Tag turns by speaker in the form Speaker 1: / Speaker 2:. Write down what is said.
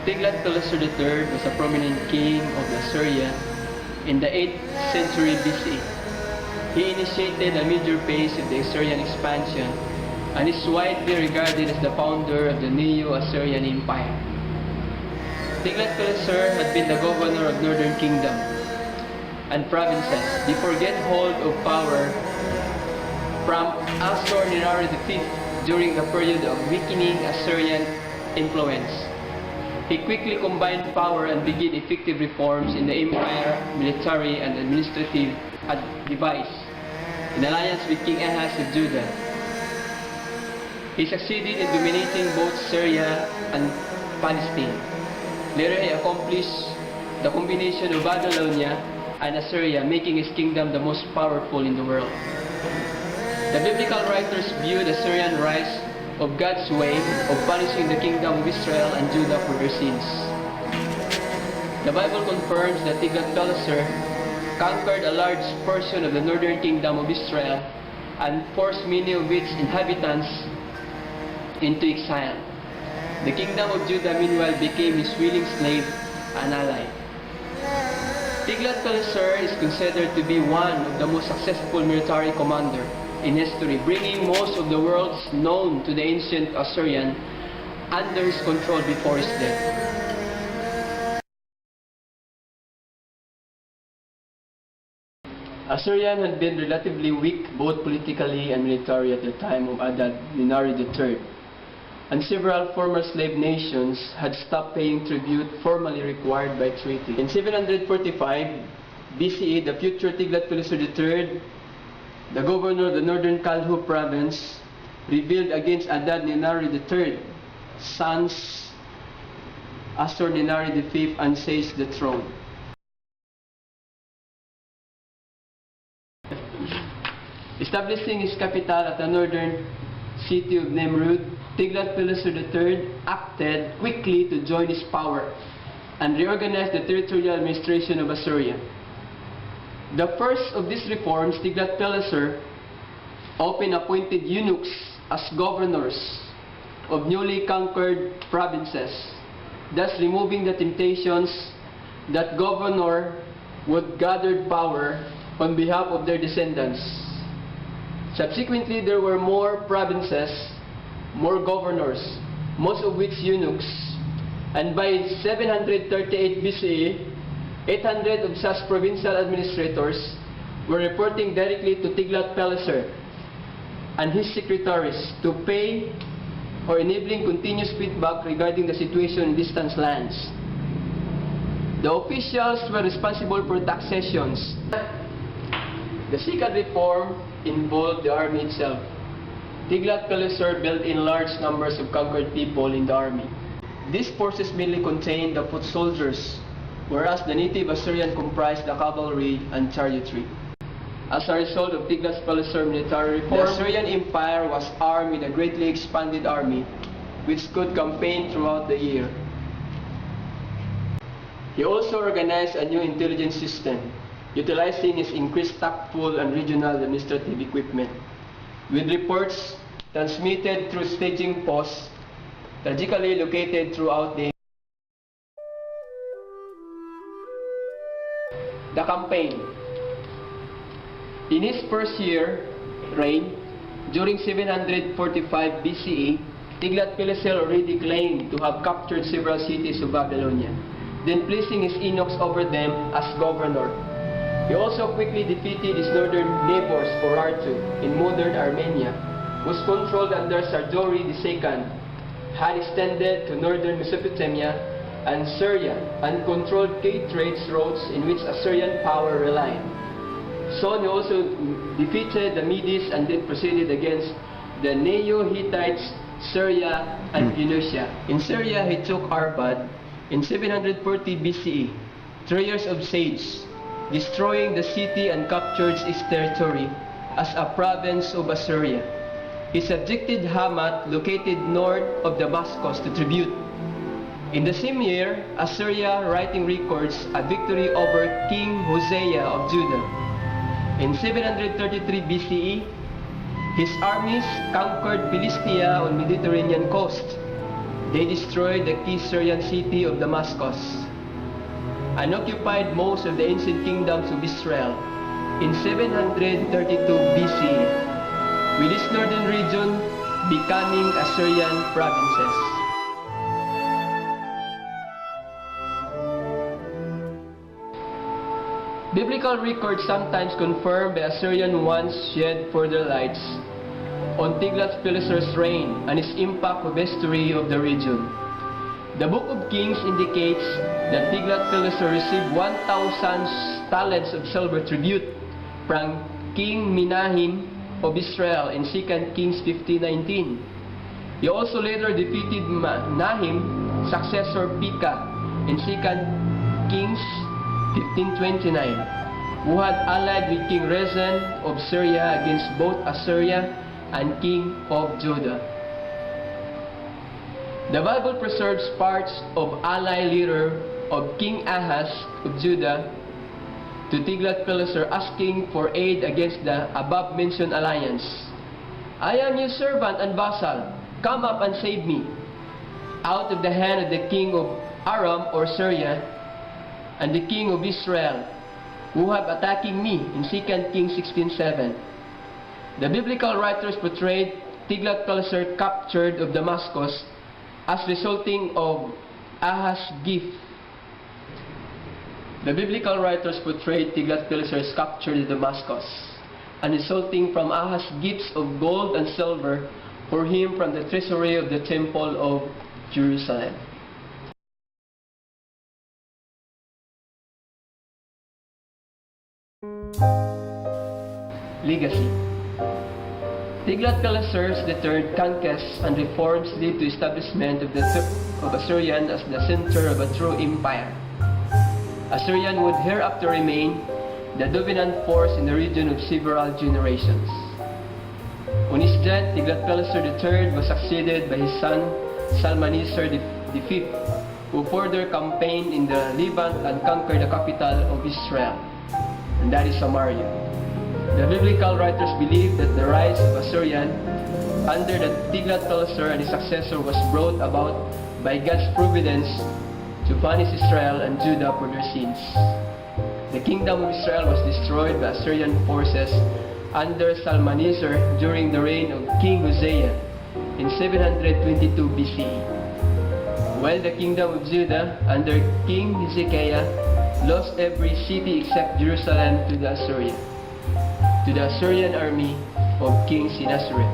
Speaker 1: Tiglath-Pileser III was a prominent king of Assyria in the 8th century BC. He initiated a major phase of the Assyrian expansion and is widely regarded as the founder of the Neo-Assyrian Empire. Tiglath-Pileser had been the governor of Northern Kingdom and provinces before getting hold of power from Assur-Nirari V during a period of weakening Assyrian influence. He quickly combined power and began effective reforms in the empire, military and administrative device in alliance with King Ahaz of Judah. He succeeded in dominating both Syria and Palestine. Later he accomplished the combination of Babylonia and Assyria, making his kingdom the most powerful in the world. The biblical writers viewed the Assyrian rise of God's way of punishing the kingdom of Israel and Judah for their sins. The Bible confirms that Tiglath-Pileser conquered a large portion of the northern kingdom of Israel and forced many of its inhabitants into exile. The kingdom of Judah meanwhile became his willing slave and ally. Tiglath-Pileser is considered to be one of the most successful military commanders in history, bringing most of the world's known to the ancient Assyrian under his control before his death. Assyrian had been relatively weak both politically and militarily at the time of Adad-Nirari III, and several former slave nations had stopped paying tribute formally required by treaty. In 745 BCE, the future Tiglath-Pileser III, the governor of the northern Kalhu province, rebelled against Adad-Nirari III, son's Assur-Nirari V, and seized the throne. Establishing his capital at the northern city of Nimrud, Tiglath-Pileser III acted quickly to join his power and reorganize the territorial administration of Assyria. The first of these reforms, Tiglath-Pileser often appointed eunuchs as governors of newly conquered provinces, thus removing the temptations that governor would gather power on behalf of their descendants. Subsequently, there were more provinces, more governors, most of which eunuchs, and by 738 BCE, 800 of such provincial administrators were reporting directly to Tiglath-Pileser and his secretaries to pay or enabling continuous feedback regarding the situation in distant lands. The officials were responsible for taxations. The second reform involved the army itself. Tiglath-Pileser built in large numbers of conquered people in the army. These forces mainly contained the foot soldiers, whereas the native Assyrian comprised the cavalry and chariotry. As a result of Tiglath-Pileser military reform, the Assyrian Empire was armed with a greatly expanded army, which could campaign throughout the year. He also organized a new intelligence system, utilizing his increased tactful and regional administrative equipment, with reports transmitted through staging posts strategically located throughout the campaign. In his first year reign, during 745 BCE, Tiglath-Pileser already claimed to have captured several cities of Babylonia, then placing his eunuchs over them as governor. He also quickly defeated his northern neighbors Urartu in modern Armenia, whose controlled under Sardori II had extended to northern Mesopotamia and Syria and controlled key trade routes in which Assyrian power relied. So he also defeated the Medes and then proceeded against the Neo-Hittites, Syria and Phoenicia. In Syria he took Arpad in 740 BCE, 3 years of siege, destroying the city and captured its territory as a province of Assyria. He subjected Hamath, located north of Damascus, to tribute. In the same year, Assyria, writing records a victory over King Hosea of Judah. In 733 BCE, his armies conquered Philistia on Mediterranean coast. They destroyed the key Syrian city of Damascus and occupied most of the ancient kingdoms of Israel in 732 BC, with this northern region becoming Assyrian provinces. Biblical records sometimes confirm the Assyrian once shed further lights on Tiglath-Pileser's reign and his impact of history of the region. The Book of Kings indicates that Tiglath-Pileser received 1,000 talents of silver tribute from King Menahem of Israel in 2 Kings 15:19. He also later defeated Menahem's successor Pekah in 2 Kings 15:29, who had allied with King Rezin of Syria against both Assyria and King of Judah. The Bible preserves parts of ally letter of King Ahaz of Judah to Tiglath-Pileser asking for aid against the above-mentioned alliance. "I am your servant and vassal. Come up and save me out of the hand of the king of Aram or Syria and the king of Israel, who have attacking me," in 2 Kings 16:7. The biblical writers portrayed Tiglath-Pileser captured of Damascus as resulting of Ahaz's gift. The biblical writers portrayed Tiglath-Pileser's capture of Damascus and resulting from Ahaz's gifts of gold and silver for him from the treasury of the temple of Jerusalem. Legacy. Tiglath-Pileser's III conquests and reforms led to establishment of Assyrian as the center of a true empire. Assyrian would hereafter remain the dominant force in the region of several generations. On his death, Tiglath-Pileser III was succeeded by his son Shalmaneser V, who further campaigned in the Levant and conquered the capital of Israel, and that is Samaria. The biblical writers believe that the rise of Assyrian under the Tiglath-Pileser and his successor was brought about by God's providence to punish Israel and Judah for their sins. The kingdom of Israel was destroyed by Assyrian forces under Shalmaneser during the reign of King Hosea in 722 BC, while the kingdom of Judah under King Hezekiah lost every city except Jerusalem to the Assyrian army of King Sennacherib.